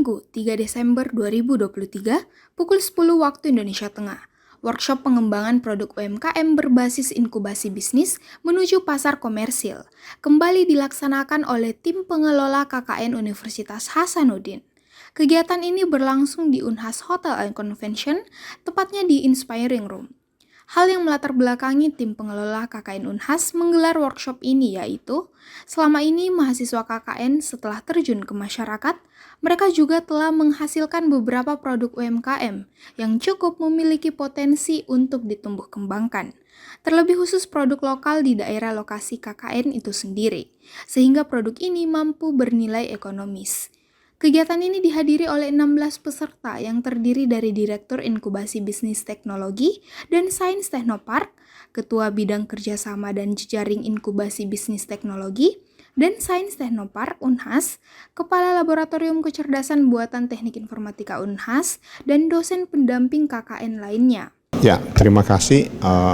Minggu 3 Desember 2023 pukul 10 waktu Indonesia Tengah. Workshop pengembangan produk UMKM berbasis inkubasi bisnis menuju pasar komersil kembali dilaksanakan oleh tim pengelola KKN Universitas Hasanuddin. Kegiatan ini berlangsung di Unhas Hotel and Convention, tepatnya di Inspiring Room. Hal yang melatar belakangi tim pengelola KKN Unhas menggelar workshop ini yaitu, selama ini mahasiswa KKN setelah terjun ke masyarakat, mereka juga telah menghasilkan beberapa produk UMKM yang cukup memiliki potensi untuk ditumbuh kembangkan. Terlebih khusus produk lokal di daerah lokasi KKN itu sendiri, sehingga produk ini mampu bernilai ekonomis. Kegiatan ini dihadiri oleh 16 peserta yang terdiri dari Direktur Inkubasi Bisnis Teknologi dan Sains Teknopark, Ketua Bidang Kerjasama dan Jejaring Inkubasi Bisnis Teknologi, dan Sains Teknopark Unhas, Kepala Laboratorium Kecerdasan Buatan Teknik Informatika Unhas, dan dosen pendamping KKN lainnya. Ya, terima kasih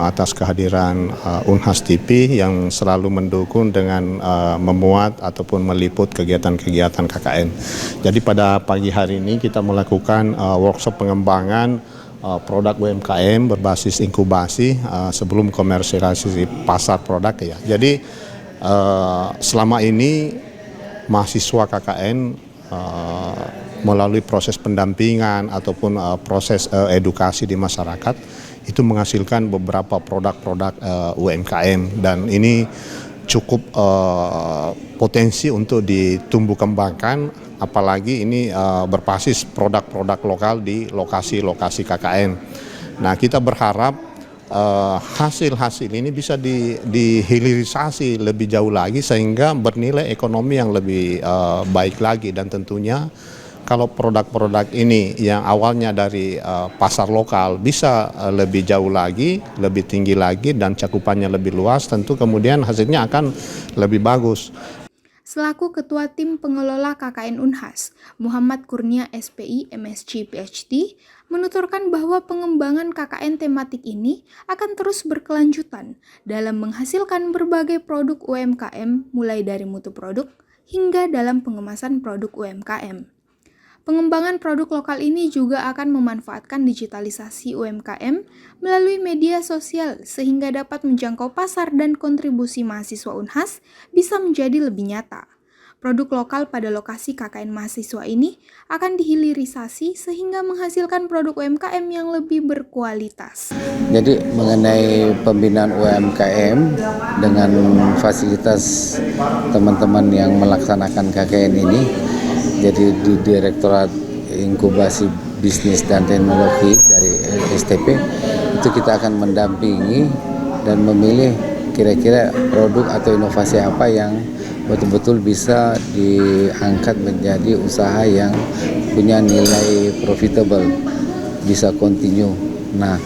atas kehadiran Unhas TV yang selalu mendukung dengan memuat ataupun meliput kegiatan-kegiatan KKN. Jadi pada pagi hari ini kita melakukan workshop pengembangan produk UMKM berbasis inkubasi sebelum komersialisasi pasar produk ya. Jadi selama ini mahasiswa KKN melalui proses pendampingan ataupun proses edukasi di masyarakat itu menghasilkan beberapa produk-produk UMKM dan ini cukup potensi untuk ditumbuh kembangkan, apalagi ini berbasis produk-produk lokal di lokasi-lokasi KKN. Nah, kita berharap hasil-hasil ini bisa dihilirisasi lebih jauh lagi sehingga bernilai ekonomi yang lebih baik lagi, dan tentunya kalau produk-produk ini yang awalnya dari pasar lokal bisa lebih jauh lagi, lebih tinggi lagi dan cakupannya lebih luas, tentu kemudian hasilnya akan lebih bagus. Selaku Ketua Tim Pengelola KKN Unhas, Muhammad Kurnia SPI MSc PhD, menuturkan bahwa pengembangan KKN tematik ini akan terus berkelanjutan dalam menghasilkan berbagai produk UMKM mulai dari mutu produk hingga dalam pengemasan produk UMKM. Pengembangan produk lokal ini juga akan memanfaatkan digitalisasi UMKM melalui media sosial sehingga dapat menjangkau pasar dan kontribusi mahasiswa Unhas bisa menjadi lebih nyata. Produk lokal pada lokasi KKN mahasiswa ini akan dihilirisasi sehingga menghasilkan produk UMKM yang lebih berkualitas. Jadi mengenai pembinaan UMKM dengan fasilitas teman-teman yang melaksanakan KKN ini, jadi di Direktorat Inkubasi Bisnis dan Teknologi dari STP itu kita akan mendampingi dan memilih kira-kira produk atau inovasi apa yang betul-betul bisa diangkat menjadi usaha yang punya nilai profitable, bisa continue. Nah,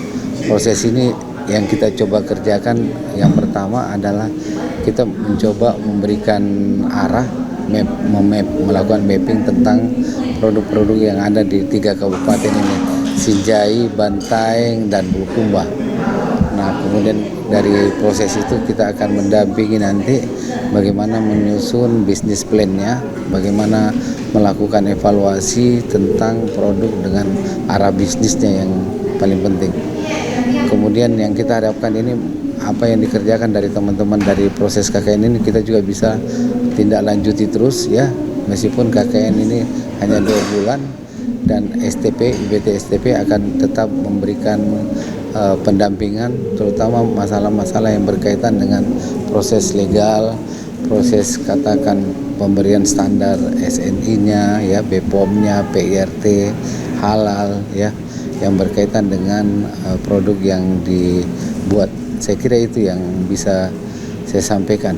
proses ini yang kita coba kerjakan yang pertama adalah kita mencoba memberikan arah, melakukan mapping tentang produk-produk yang ada di 3 kabupaten ini, Sinjai, Bantaeng, dan Bulukumba. Nah, kemudian dari proses itu kita akan mendampingi nanti bagaimana menyusun bisnis plan-nya, bagaimana melakukan evaluasi tentang produk dengan arah bisnisnya yang paling penting. Kemudian yang kita harapkan ini apa yang dikerjakan dari teman-teman dari proses KKN ini kita juga bisa tindak lanjuti terus ya, meskipun KKN ini hanya 2 bulan dan IBT STP akan tetap memberikan pendampingan terutama masalah-masalah yang berkaitan dengan proses legal, proses katakan pemberian standar SNI-nya ya, BPOM-nya, PIRT, halal ya, yang berkaitan dengan produk yang dibuat. Saya kira itu yang bisa saya sampaikan.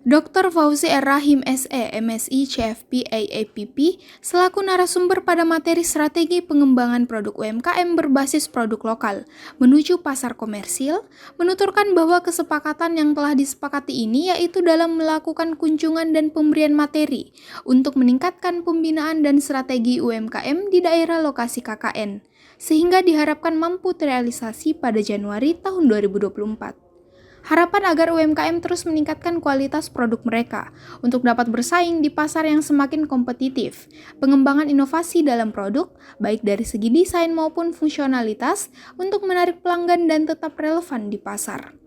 Dr. Fauzi R.Rahim SE, MSI CFP AAPP, selaku narasumber pada materi strategi pengembangan produk UMKM berbasis produk lokal menuju pasar komersil, menuturkan bahwa kesepakatan yang telah disepakati ini yaitu dalam melakukan kunjungan dan pemberian materi untuk meningkatkan pembinaan dan strategi UMKM di daerah lokasi KKN, sehingga diharapkan mampu terrealisasi pada Januari tahun 2024. Harapan agar UMKM terus meningkatkan kualitas produk mereka untuk dapat bersaing di pasar yang semakin kompetitif. Pengembangan inovasi dalam produk, baik dari segi desain maupun fungsionalitas, untuk menarik pelanggan dan tetap relevan di pasar.